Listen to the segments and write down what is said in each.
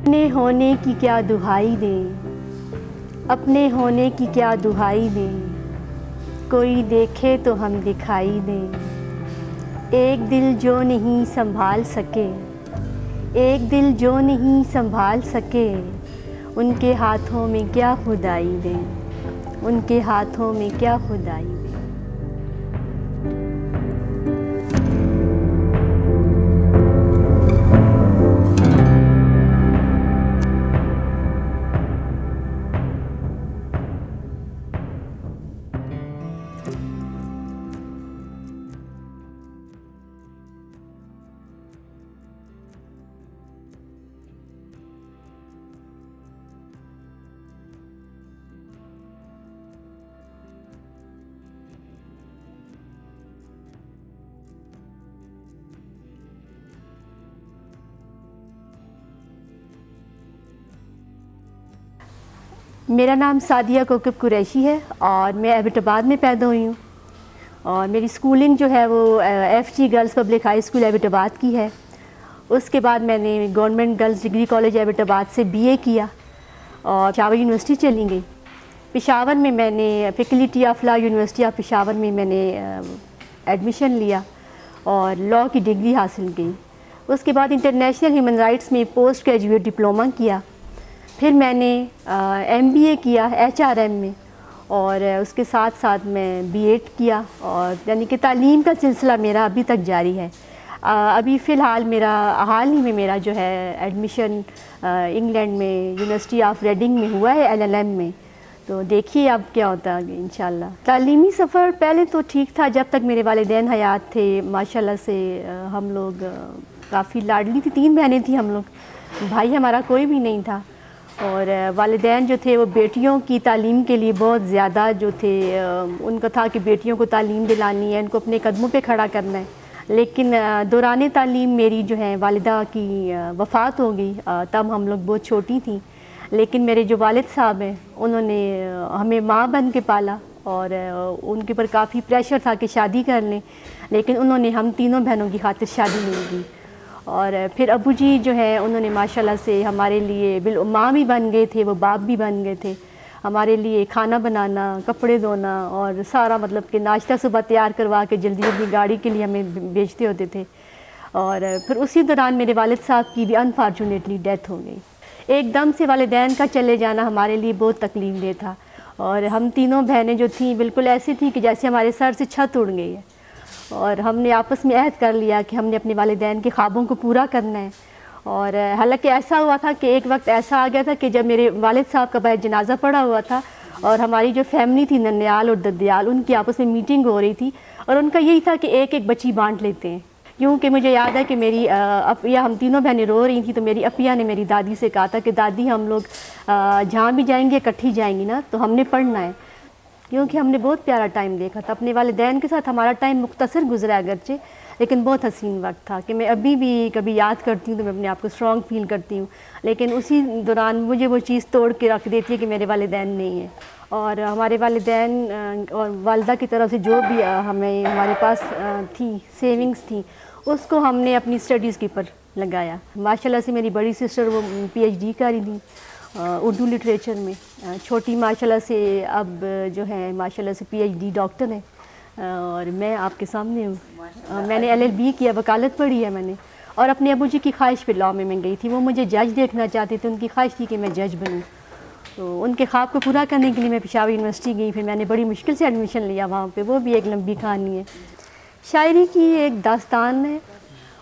اپنے ہونے کی کیا دہائی دیں، اپنے ہونے کی کیا دہائی دیں، کوئی دیکھے تو ہم دکھائی دیں۔ ایک دل جو نہیں سنبھال سکے، ایک دل جو نہیں سنبھال سکے، ان کے ہاتھوں میں کیا خدائی دیں، ان کے ہاتھوں میں کیا خدائی دیں۔ میرا نام سعدیہ کوکب قریشی ہے اور میں ایبٹ آباد میں پیدا ہوئی ہوں، اور میری سکولنگ جو ہے وہ F G girls public high school Abbottabad کی ہے۔ اس کے بعد میں نے government girls degree college Abbottabad سے بی اے کیا اور پشاور یونیورسٹی چلی گئی۔ پشاور میں میں نے faculty of law university of Peshawar میں میں نے ایڈمیشن لیا اور لاء کی ڈگری حاصل کی۔ اس کے بعد انٹرنیشنل ہیومن رائٹس میں پوسٹ گریجویٹ ڈپلومہ کیا۔ پھر میں نے ایم بی اے کیا ایچ آر ایم میں، اور اس کے ساتھ ساتھ میں بی ایڈ کیا، اور یعنی کہ تعلیم کا سلسلہ میرا ابھی تک جاری ہے۔ ابھی فی الحال حال ہی میں میرا جو ہے ایڈمیشن انگلینڈ میں یونیورسٹی آف ریڈنگ میں ہوا ہے LLM میں، تو دیکھیے اب کیا ہوتا ہے آگے انشاءاللہ۔ تعلیمی سفر پہلے تو ٹھیک تھا جب تک میرے والدین حیات تھے، ماشاءاللہ سے ہم لوگ کافی لاڈلی تھی، 3 بہنیں تھیں ہم لوگ، بھائی ہمارا کوئی بھی نہیں تھا، اور والدین جو تھے وہ بیٹیوں کی تعلیم کے لیے بہت زیادہ جو تھے، ان کا تھا کہ بیٹیوں کو تعلیم دلانی ہے، ان کو اپنے قدموں پہ کھڑا کرنا ہے۔ لیکن دوران تعلیم میری جو ہے والدہ کی وفات ہو گئی، تب ہم لوگ بہت چھوٹی تھیں، لیکن میرے جو والد صاحب ہیں انہوں نے ہمیں ماں بن کے پالا، اور ان کے اوپر کافی پریشر تھا کہ شادی کر لیں، لیکن انہوں نے ہم تینوں بہنوں کی خاطر شادی نہیں کی۔ اور پھر ابو جی جو ہیں انہوں نے ماشاءاللہ سے ہمارے لیے ماں بھی بن گئے تھے، وہ باپ بھی بن گئے تھے، ہمارے لیے کھانا بنانا، کپڑے دھونا، اور سارا مطلب کہ ناشتہ صبح تیار کروا کے جلدی جلدی گاڑی کے لیے ہمیں بھیجتے ہوتے تھے۔ اور پھر اسی دوران میرے والد صاحب کی بھی انفارچونیٹلی ڈیتھ ہو گئی۔ ایک دم سے والدین کا چلے جانا ہمارے لیے بہت تکلیف دہ تھا، اور ہم تینوں بہنیں جو تھیں بالکل ایسی تھیں کہ جیسے ہمارے سر سے چھت اڑ گئی ہے، اور ہم نے آپس میں عہد کر لیا کہ ہم نے اپنے والدین کے خوابوں کو پورا کرنا ہے۔ اور حالانکہ ایسا ہوا تھا کہ ایک وقت ایسا آ گیا تھا کہ جب میرے والد صاحب کا باہر جنازہ پڑا ہوا تھا، اور ہماری جو فیملی تھی ننیال اور ددیال، ان کی آپس میں میٹنگ ہو رہی تھی، اور ان کا یہی تھا کہ ایک ایک بچی بانٹ لیتے ہیں، کیونکہ مجھے یاد ہے کہ میری اپیا، ہم تینوں بہنیں رو رہی تھیں، تو میری اپیا نے میری دادی سے کہا تھا کہ دادی ہم لوگ جہاں بھی جائیں گے اکٹھی جائیں گی نا، تو ہم نے پڑھنا ہے، کیونکہ ہم نے بہت پیارا ٹائم دیکھا تھا اپنے والدین کے ساتھ۔ ہمارا ٹائم مختصر گزرا اگرچہ، لیکن بہت حسین وقت تھا کہ میں ابھی بھی کبھی یاد کرتی ہوں تو میں اپنے آپ کو اسٹرانگ فیل کرتی ہوں، لیکن اسی دوران مجھے وہ چیز توڑ کے رکھ دیتی ہے کہ میرے والدین نہیں ہیں۔ اور ہمارے والدین اور والدہ کی طرف سے جو بھی ہمارے پاس تھی سیونگز تھیں، اس کو ہم نے اپنی اسٹڈیز کے اوپر لگایا۔ ماشاءاللہ سے میری بڑی سسٹر وہ PhD کر رہی تھی اردو لٹریچر میں، چھوٹی ماشاءاللہ سے اب جو ہے ماشاءاللہ سے PhD ڈاکٹر ہے، اور میں آپ کے سامنے ہوں۔ میں نے LLB کیا، وکالت پڑھی ہے میں نے، اور اپنے ابو جی کی خواہش پہ لاء میں گئی تھی، وہ مجھے جج دیکھنا چاہتے تھے، ان کی خواہش تھی کہ میں جج بنوں، تو ان کے خواب کو پورا کرنے کے لیے میں پشاور یونیورسٹی گئی۔ پھر میں نے بڑی مشکل سے ایڈمیشن لیا وہاں پہ، وہ بھی ایک لمبی کہانی ہے۔ شاعری کی ایک داستان ہے،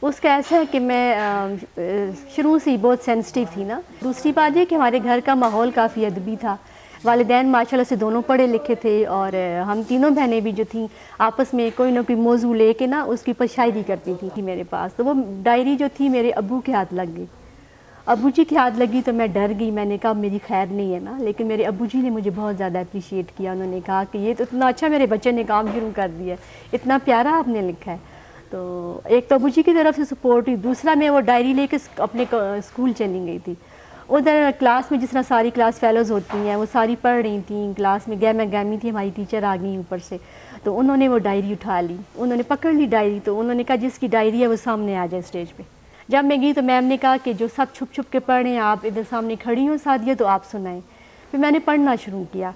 اس کا ایسا ہے کہ میں شروع سے ہی بہت سینسٹیو تھی نا۔ دوسری بات یہ کہ ہمارے گھر کا ماحول کافی ادبی تھا، والدین ماشاءاللہ سے دونوں پڑھے لکھے تھے، اور ہم تینوں بہنیں بھی جو تھیں آپس میں کوئی نہ کوئی موضوع لے کے نا اس کے اوپر شاعری کرتی تھیں میرے پاس، تو وہ ڈائری جو تھی میرے ابو کے ہاتھ لگ گئی۔ ابو جی کے ہاتھ لگی تو میں ڈر گئی، میں نے کہا میری خیر نہیں ہے نا، لیکن میرے ابو جی نے مجھے بہت زیادہ اپریشیٹ کیا، انہوں نے کہا کہ یہ تو اتنا اچھا میرے بچے نے کام شروع کر دیا ہے، اتنا پیارا آپ نے لکھا ہے۔ تو ایک تو ابو جی کی طرف سے سپورٹ ہوئی، دوسرا میں وہ ڈائری لے کے اپنے اسکول چلی گئی تھی۔ ادھر کلاس میں جس طرح ساری کلاس فیلوز ہوتی ہیں وہ ساری پڑھ رہی تھیں، کلاس میں گہما گہمی تھی، ہماری ٹیچر آ گئی اوپر سے، تو انہوں نے وہ ڈائری اٹھا لی، انہوں نے پکڑ لی ڈائری، تو انہوں نے کہا جس کی ڈائری ہے وہ سامنے آ جائے اسٹیج پہ۔ جب میں گئی تو میم نے کہا کہ جو سب چھپ چھپ کے پڑھ رہے ہیں آپ ادھر سامنے کھڑی ہوں سعدیہ تو آپ سنائیں. پھر میں نے پڑھنا شروع کیا.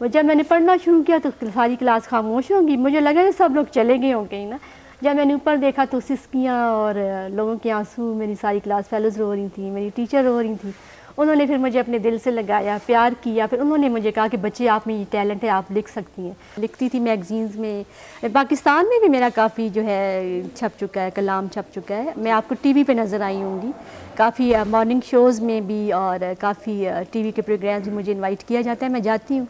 وہ جب میں نے پڑھنا شروع کیا تو ساری کلاس خاموش ہوں گی. مجھے لگا کہ سب لوگ چلے گئے ہوں کہیں نا. جب میں نے اوپر دیکھا تو سسکیاں اور لوگوں کے آنسو, میری ساری کلاس فیلوز رو رہی تھیں, میری ٹیچر رو رہی تھیں. انہوں نے پھر مجھے اپنے دل سے لگایا, پیار کیا. پھر انہوں نے مجھے کہا کہ بچے آپ میں یہ ٹیلنٹ ہے, آپ لکھ سکتی ہیں. لکھتی تھی میگزینز میں, پاکستان میں بھی میرا کافی جو ہے چھپ چکا ہے, کلام چھپ چکا ہے. میں آپ کو ٹی وی پہ نظر آئی ہوں گی, کافی مارننگ شوز میں بھی اور کافی ٹی وی کے پروگرامز میں مجھے انوائٹ کیا جاتا ہے, میں جاتی ہوں.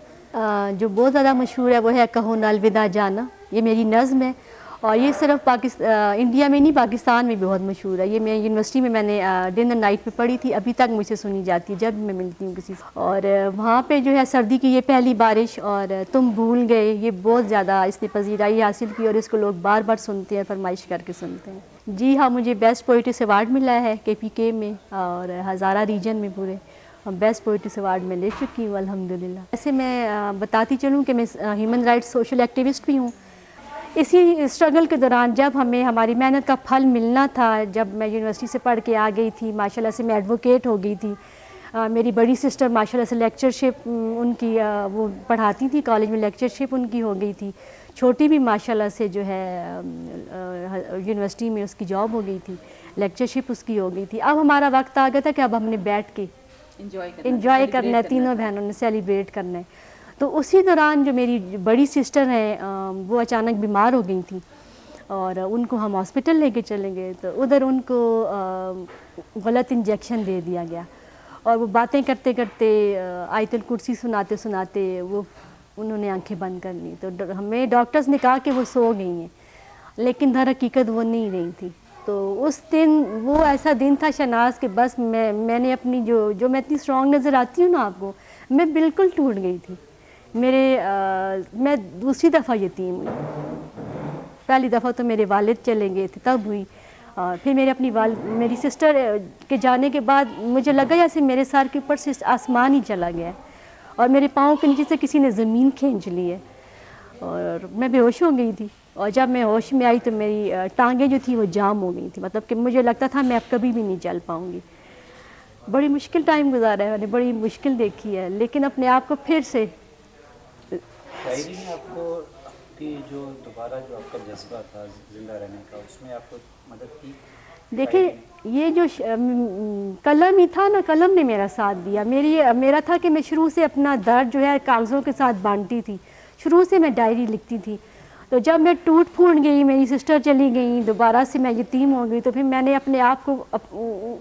جو بہت زیادہ مشہور ہے وہ ہے کہو نہ الوداع جانا, یہ میری نظم ہے. اور یہ صرف انڈیا میں نہیں, پاکستان میں بھی بہت مشہور ہے. یہ میں یونیورسٹی میں نے ڈن اینڈ نائٹ پہ پڑھی تھی, ابھی تک مجھ سے سنی جاتی ہے جب میں ملتی ہوں کسی سے. اور وہاں پہ جو ہے سردی کی یہ پہلی بارش اور تم بھول گئے, یہ بہت زیادہ اس نے پذیرائی حاصل کی اور اس کو لوگ بار بار سنتے ہیں, فرمائش کر کے سنتے ہیں. جی ہاں, مجھے بیسٹ پوئٹس ایوارڈ ملا ہے KPK میں اور ہزارہ ریجن میں پورے بیسٹ پوئٹس ایوارڈ میں لے چکی ہوں الحمدللہ. ایسے میں بتاتی چلوں کہ میں ہیومن رائٹس سوشل ایکٹیوسٹ بھی ہوں. اسی اسٹرگل کے دوران جب ہمیں ہماری محنت کا پھل ملنا تھا, جب میں یونیورسٹی سے پڑھ کے آ گئی تھی, ماشاءاللہ سے میں ایڈوکیٹ ہو گئی تھی. میری بڑی سسٹر ماشاءاللہ سے لیکچرشپ ان کی وہ پڑھاتی تھی کالج میں, لیکچرشپ ان کی ہو گئی تھی. چھوٹی بھی ماشاءاللہ سے جو ہے یونیورسٹی میں اس کی جاب ہو گئی تھی, لیکچرشپ اس کی ہو گئی تھی. اب ہمارا وقت آ گیا تھا کہ اب ہم نے بیٹھ کے انجوائے کرنا ہے, تینوں بہنوں نے سیلیبریٹ کرنا ہے. تو اسی دوران جو میری بڑی سسٹر ہیں وہ اچانک بیمار ہو گئی تھیں اور ان کو ہم ہاسپٹل لے کے چلے گئے. تو ادھر ان کو غلط انجیکشن دے دیا گیا اور وہ باتیں کرتے کرتے آیت الکرسی سناتے سناتے وہ انہوں نے آنکھیں بند کر لی. تو ہمیں ڈاکٹرز نے کہا کہ وہ سو گئی ہیں, لیکن در حقیقت وہ نہیں رہی تھی. تو اس دن وہ ایسا دن تھا شہناز کہ بس میں نے اپنی جو میں اتنی اسٹرانگ نظر آتی ہوں نا آپ کو, میں بالکل ٹوٹ گئی تھی. میں دوسری دفعہ یتیم ہوئی. پہلی دفعہ تو میرے والد چلے گئے تھے تب ہوئی, اور پھر میری سسٹر کے جانے کے بعد مجھے لگا جیسے میرے سر کے اوپر سے آسمان ہی چلا گیا ہے اور میرے پاؤں کے نیچے سے کسی نے زمین کھینچ لی ہے اور میں بے ہوش ہو گئی تھی. اور جب میں ہوش میں آئی تو میری ٹانگیں جو تھیں وہ جام ہو گئی تھیں, مطلب کہ مجھے لگتا تھا میں اب کبھی بھی نہیں چل پاؤں گی. بڑی مشکل ٹائم گزارا ہے, میں نے بڑی مشکل دیکھی ہے, لیکن اپنے آپ کو پھر سے شاعری میں آپ کو کی جو دوبارہ جو آپ کا جذبہ تھا زندہ رہنے کا, اس میں آپ کو مدد کی؟ دیکھیں یہ جو قلم ہی تھا نا, قلم نے میرا ساتھ دیا. میرا تھا کہ میں شروع سے اپنا درد جو ہے کاغذوں کے ساتھ بانٹتی تھی, شروع سے میں ڈائری لکھتی تھی. تو جب میں ٹوٹ پھوٹ گئی, میری سسٹر چلی گئیں, دوبارہ سے میں یتیم ہو گئی, تو پھر میں نے اپنے آپ کو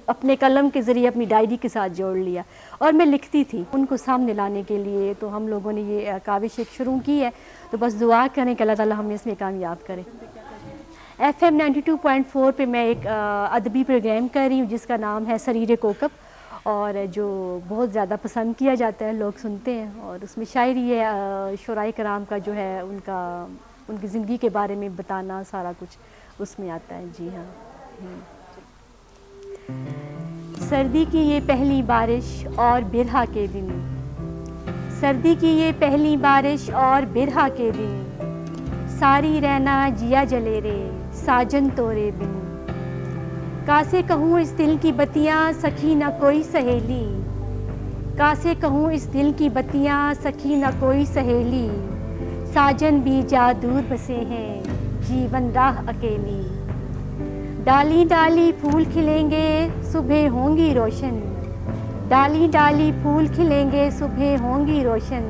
اپنے قلم کے ذریعے اپنی ڈائری کے ساتھ جوڑ لیا اور میں لکھتی تھی ان کو سامنے لانے کے لیے. تو ہم لوگوں نے یہ کاوش ایک شروع کی ہے, تو بس دعا کریں کہ اللہ تعالیٰ ہمیں اس میں کامیاب کرے. FM 92.4 پہ میں ایک ادبی پروگرام کر رہی ہوں جس کا نام ہے سریر کوکب, اور جو بہت زیادہ پسند کیا جاتا ہے, لوگ سنتے ہیں. اور اس میں شاعری ہے, شعراء کرام کا جو ہے ان کی زندگی کے بارے میں بتانا, سارا کچھ اس میں آتا ہے. جی ہاں. سردی کی یہ پہلی بارش اور برہا کے دن, سردی کی یہ پہلی بارش اور برہا کے دن, ساری رہنا جیا جلے رے ساجن تورے بن. کاسے کہوں اس دل کی بتیاں سکھی نہ کوئی سہیلی, کاسے کہوں اس دل کی بتیاں سکھی نہ کوئی سہیلی, ساجن بھی جا دور بسے ہیں جیون راہ اکیلی. ڈالی ڈالی پھول کھلیں گے صبح ہوں گی روشن, ڈالی ڈالی پھول کھلیں گے صبح ہوں گی روشن,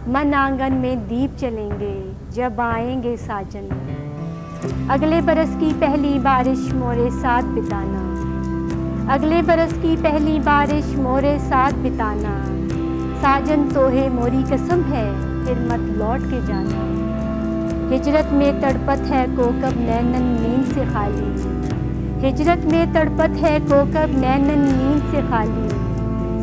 من آنگن میں دیپ چلیں گے جب آئیں گے ساجن. اگلے برس کی پہلی بارش مورے ساتھ بتانا, اگلے برس کی پہلی بارش مورے ساتھ بتانا, ساجن تو ہے موری قسم ہے پھر مت لوٹ کے جانا. ہجرت میں تڑپت ہے کوکب نینن نیند سے خالی, ہجرت میں تڑپت ہے کوکب نینن نیند سے خالی,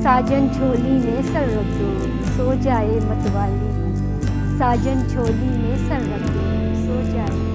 ساجن جھولی میں سر رکھ دو سو جائے متوالی, ساجن جھولی میں سر رکھ دو سو جائے.